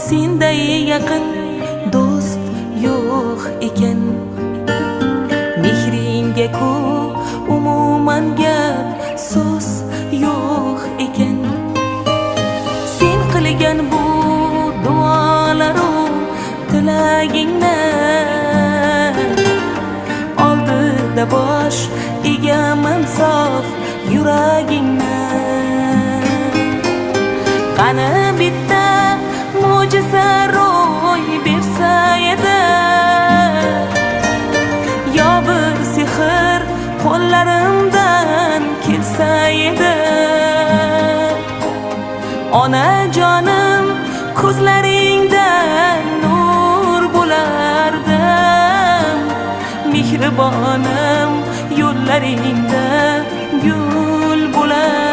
senday yaqin do'st yo'q ekan. Mehringga ku umuman gap so'z yo'q ekan. Sen qilgan bu duolaru tilagingni oldida bosh egaman sof yuragingni. Qani bitta mo'jiza ro'y bersa edi, yo bir sehr qo'llarimdan kelsa edi. Onajonim ko'zlaringdan nur bo'lardim, mehribonim yo'llaringda gul bo'lar.